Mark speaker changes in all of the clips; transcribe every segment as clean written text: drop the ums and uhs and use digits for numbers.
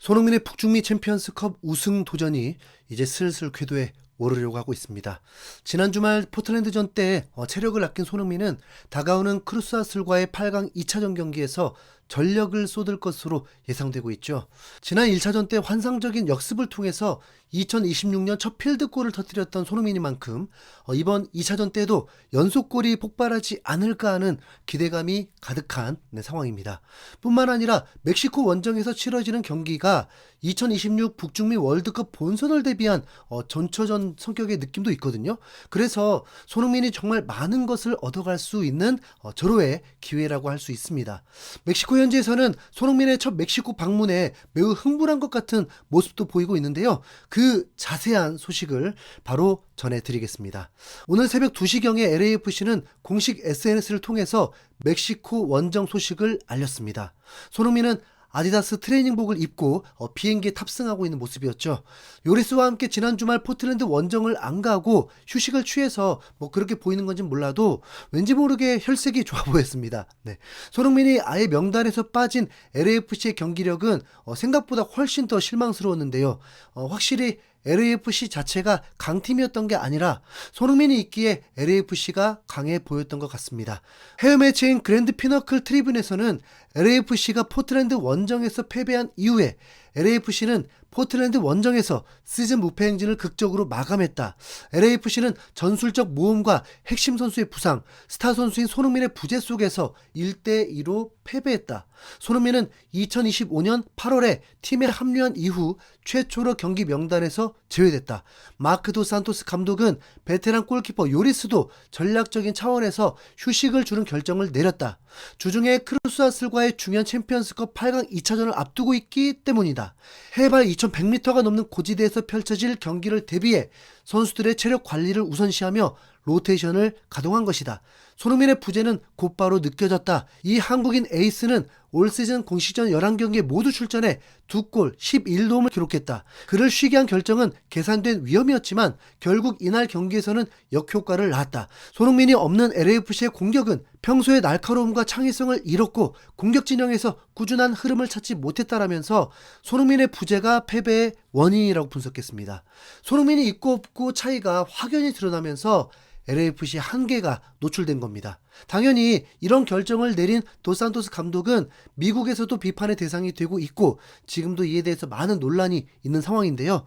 Speaker 1: 손흥민의 북중미 챔피언스컵 우승 도전이 이제 슬슬 궤도에 오르려고 하고 있습니다. 지난 주말 포틀랜드전 때 체력을 아낀 손흥민은 다가오는 크루스아슬과의 8강 2차전 경기에서 전력을 쏟을 것으로 예상되고 있죠. 지난 1차전 때 환상적인 역습을 통해서 2026년 첫 필드골을 터뜨렸던 손흥민이만큼 이번 2차전 때도 연속골이 폭발하지 않을까 하는 기대감이 가득한 상황입니다. 뿐만 아니라 멕시코 원정에서 치러지는 경기가 2026 북중미 월드컵 본선을 대비한 전초전 성격의 느낌도 있거든요. 그래서 손흥민이 정말 많은 것을 얻어갈 수 있는 절호의 기회라고 할 수 있습니다. 멕시코 현지에서는 손흥민의 첫 멕시코 방문에 매우 흥분한 것 같은 모습도 보이고 있는데요. 그 자세한 소식을 바로 전해드리겠습니다. 오늘 새벽 2시경에 LAFC는 공식 SNS를 통해서 멕시코 원정 소식을 알렸습니다. 손흥민은 아디다스 트레이닝복을 입고 비행기에 탑승하고 있는 모습이었죠. 요리스와 함께 지난 주말 포틀랜드 원정을 안 가고 휴식을 취해서 그렇게 보이는 건지 몰라도 왠지 모르게 혈색이 좋아 보였습니다. 손흥민이 아예 명단에서 빠진 LAFC의 경기력은 생각보다 훨씬 더 실망스러웠는데요. 확실히 LAFC 자체가 강팀이었던 게 아니라 손흥민이 있기에 LAFC가 강해 보였던 것 같습니다. 해외 매체인 그랜드 피너클 트리뷴에서는 LAFC가 포틀랜드 원정에서 패배한 이후에 LAFC는 포틀랜드 원정에서 시즌 무패 행진을 극적으로 마감했다. LAFC는 전술적 모험과 핵심 선수의 부상, 스타 선수인 손흥민의 부재 속에서 1대2로 패배했다. 손흥민은 2025년 8월에 팀에 합류한 이후 최초로 경기 명단에서 제외됐다. 마크 도 산토스 감독은 베테랑 골키퍼 요리스도 전략적인 차원에서 휴식을 주는 결정을 내렸다. 주중에 크루스아슬과의 중요한 챔피언스컵 8강 2차전을 앞두고 있기 때문이다. 해발 2100m가 넘는 고지대에서 펼쳐질 경기를 대비해 선수들의 체력 관리를 우선시하며 로테이션을 가동한 것이다. 손흥민의 부재는 곧바로 느껴졌다. 이 한국인 에이스는 올 시즌 공식전 11경기에 모두 출전해 2골 11도움을 기록했다. 그를 쉬게 한 결정은 계산된 위험이었지만 결국 이날 경기에서는 역효과를 낳았다. 손흥민이 없는 LAFC의 공격은 평소의 날카로움과 창의성을 잃었고 공격 진영에서 꾸준한 흐름을 찾지 못했다라면서 손흥민의 부재가 패배의 원인이라고 분석했습니다. 손흥민이 있고 없고 차이가 확연히 드러나면서 LAFC 한계가 노출된 겁니다. 당연히 이런 결정을 내린 도산토스 감독은 미국에서도 비판의 대상이 되고 있고 지금도 이에 대해서 많은 논란이 있는 상황인데요.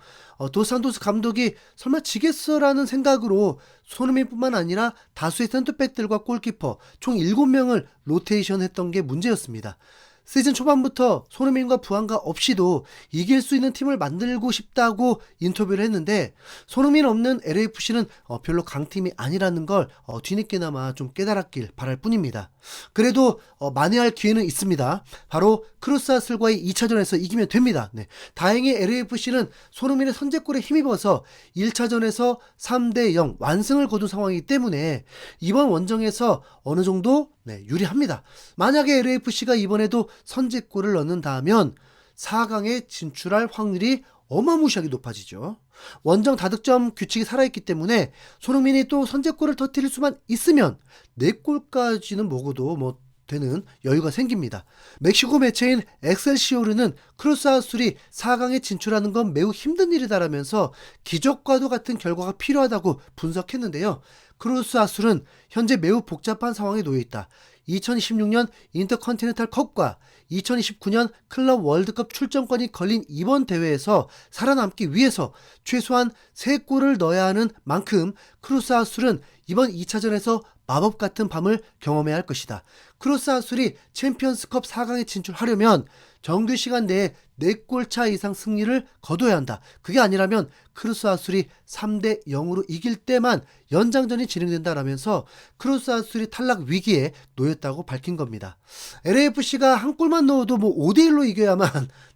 Speaker 1: 도산토스 감독이 설마 지겠어라는 생각으로 손흥민뿐만 아니라 다수의 센터백들과 골키퍼 총 7명을 로테이션 했던 게 문제였습니다. 시즌 초반부터 손흥민과 부한가 없이도 이길 수 있는 팀을 만들고 싶다고 인터뷰를 했는데 손흥민 없는 LAFC는 별로 강팀이 아니라는 걸 뒤늦게나마 좀 깨달았길 바랄 뿐입니다. 그래도 만회할 기회는 있습니다. 바로 크루스아슬과의 2차전에서 이기면 됩니다. 다행히 LAFC는 손흥민의 선제골에 힘입어서 1차전에서 3대0 완승을 거둔 상황이기 때문에 이번 원정에서 어느 정도 유리합니다. 만약에 LAFC가 이번에도 선제골을 넣는다면 4강에 진출할 확률이 어마무시하게 높아지죠. 원정 다득점 규칙이 살아있기 때문에 손흥민이 또 선제골을 터뜨릴 수만 있으면 4골까지는 먹어도 되는 여유가 생깁니다. 멕시코 매체인 엑셀시오르는 크루스아슬이 4강에 진출하는 건 매우 힘든 일이다라면서 기적과도 같은 결과가 필요하다고 분석했는데요. 크루스아슬은 현재 매우 복잡한 상황에 놓여 있다. 2026년 인터컨티넨탈 컵과 2029년 클럽 월드컵 출전권이 걸린 이번 대회에서 살아남기 위해서 최소한 3골을 넣어야 하는 만큼 크루스아슬은 이번 2차전에서 마법 같은 밤을 경험해야 할 것이다. 크루스아슬이 챔피언스컵 4강에 진출하려면 정규 시간 내에 4골 차 이상 승리를 거둬야 한다. 그게 아니라면 크루스아슬이 3대0으로 이길 때만 연장전이 진행된다라면서 크루스아슬이 탈락 위기에 놓였다고 밝힌 겁니다. LAFC가 한 골만 넣어도 5대1로 이겨야만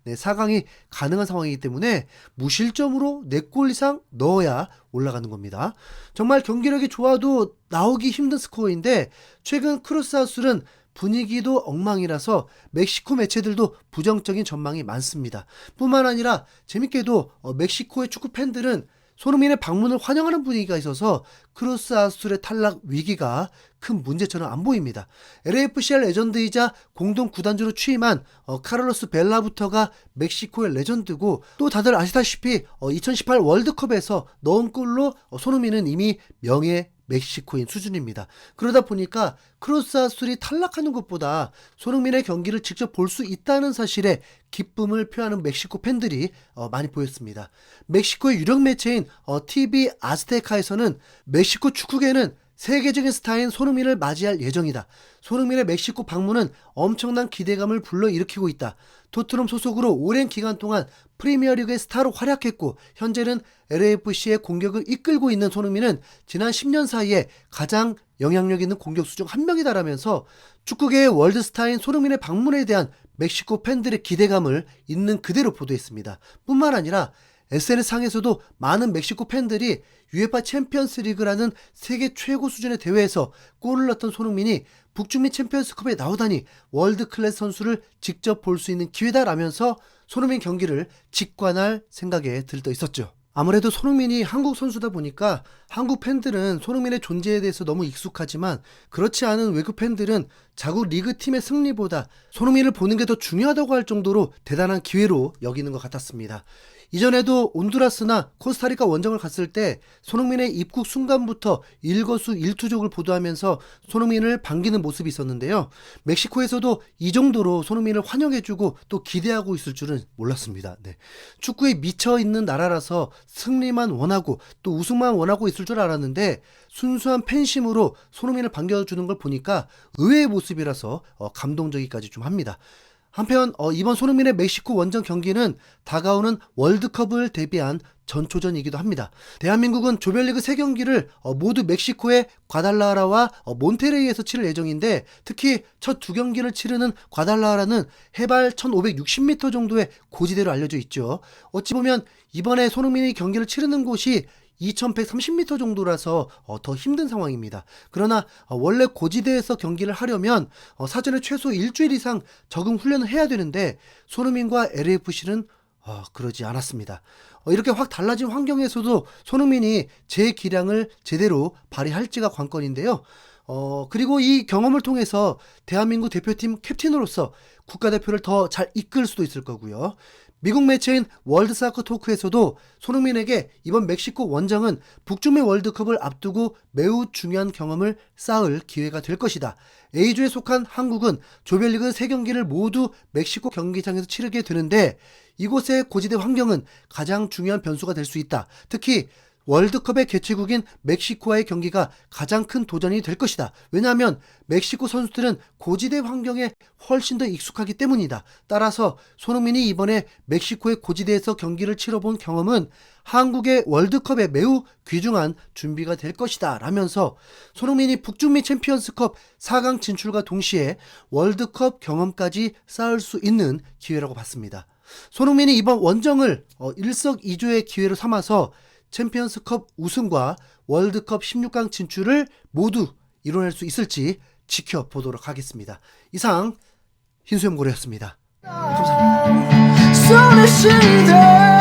Speaker 1: 4강이 가능한 상황이기 때문에 무실점으로 4골 이상 넣어야 올라가는 겁니다. 정말 경기력이 좋아도 나오기 힘든 스코어인데 최근 크루스아슬은 분위기도 엉망이라서 멕시코 매체들도 부정적인 전망이 많습니다. 뿐만 아니라 재밌게도 멕시코의 축구 팬들은 손흥민의 방문을 환영하는 분위기가 있어서 크루스 아술의 탈락 위기가 큰 문제처럼 안 보입니다. LAFC의 레전드이자 공동 구단주로 취임한 카를로스 벨라부터가 멕시코의 레전드고, 또 다들 아시다시피 2018 월드컵에서 넣은 골로 손흥민은 이미 명예 멕시코인 수준입니다. 그러다 보니까 크루스 아술이 탈락하는 것보다 손흥민의 경기를 직접 볼 수 있다는 사실에 기쁨을 표하는 멕시코 팬들이 많이 보였습니다. 멕시코의 유력 매체인 TV 아스테카에서는 멕시코 축구계는 세계적인 스타인 손흥민을 맞이할 예정이다. 손흥민의 멕시코 방문은 엄청난 기대감을 불러일으키고 있다. 토트넘 소속으로 오랜 기간 동안 프리미어리그의 스타로 활약했고, 현재는 LAFC의 공격을 이끌고 있는 손흥민은 지난 10년 사이에 가장 영향력 있는 공격수 중 한 명이다라면서 축구계의 월드스타인 손흥민의 방문에 대한 멕시코 팬들의 기대감을 있는 그대로 보도했습니다. 뿐만 아니라 SNS상에서도 많은 멕시코 팬들이 UEFA 챔피언스 리그라는 세계 최고 수준의 대회에서 골을 넣었던 손흥민이 북중미 챔피언스컵에 나오다니 월드 클래스 선수를 직접 볼 수 있는 기회다라면서 손흥민 경기를 직관할 생각에 들떠 있었죠. 아무래도 손흥민이 한국 선수다 보니까 한국 팬들은 손흥민의 존재에 대해서 너무 익숙하지만, 그렇지 않은 외국 팬들은 자국 리그팀의 승리보다 손흥민을 보는 게 더 중요하다고 할 정도로 대단한 기회로 여기는 것 같았습니다. 이전에도 온두라스나 코스타리카 원정을 갔을 때 손흥민의 입국 순간부터 일거수일투족을 보도하면서 손흥민을 반기는 모습이 있었는데요. 멕시코에서도 이 정도로 손흥민을 환영해주고 또 기대하고 있을 줄은 몰랐습니다. 네. 축구에 미쳐있는 나라라서 승리만 원하고 또 우승만 원하고 있을 줄 알았는데, 순수한 팬심으로 손흥민을 반겨주는 걸 보니까 의외의 모습이라서 감동적이까지 좀 합니다. 한편 이번 손흥민의 멕시코 원정 경기는 다가오는 월드컵을 대비한 전초전이기도 합니다. 대한민국은 조별리그 3경기를 모두 멕시코의 과달라하라와 몬테레이에서 치를 예정인데, 특히 첫 2경기를 치르는 과달라하라는 해발 1560m 정도의 고지대로 알려져 있죠. 어찌 보면 이번에 손흥민이 경기를 치르는 곳이 2130m 정도라서 더 힘든 상황입니다. 그러나 원래 고지대에서 경기를 하려면 사전에 최소 일주일 이상 적응 훈련을 해야 되는데, 손흥민과 LAFC는 그러지 않았습니다. 이렇게 확 달라진 환경에서도 손흥민이 제 기량을 제대로 발휘할지가 관건인데요. 그리고 이 경험을 통해서 대한민국 대표팀 캡틴으로서 국가대표를 더 잘 이끌 수도 있을 거고요. 미국 매체인 월드사커 토크에서도 손흥민에게 이번 멕시코 원정은 북중미 월드컵을 앞두고 매우 중요한 경험을 쌓을 기회가 될 것이다. A조에 속한 한국은 조별리그 3경기를 모두 멕시코 경기장에서 치르게 되는데, 이곳의 고지대 환경은 가장 중요한 변수가 될 수 있다. 특히 월드컵의 개최국인 멕시코와의 경기가 가장 큰 도전이 될 것이다. 왜냐하면 멕시코 선수들은 고지대 환경에 훨씬 더 익숙하기 때문이다. 따라서 손흥민이 이번에 멕시코의 고지대에서 경기를 치러본 경험은 한국의 월드컵에 매우 귀중한 준비가 될 것이다 라면서 손흥민이 북중미 챔피언스컵 4강 진출과 동시에 월드컵 경험까지 쌓을 수 있는 기회라고 봤습니다. 손흥민이 이번 원정을 일석이조의 기회로 삼아서 챔피언스컵 우승과 월드컵 16강 진출을 모두 이뤄낼 수 있을지 지켜보도록 하겠습니다. 이상 흰수염고래였습니다. 감사합니다.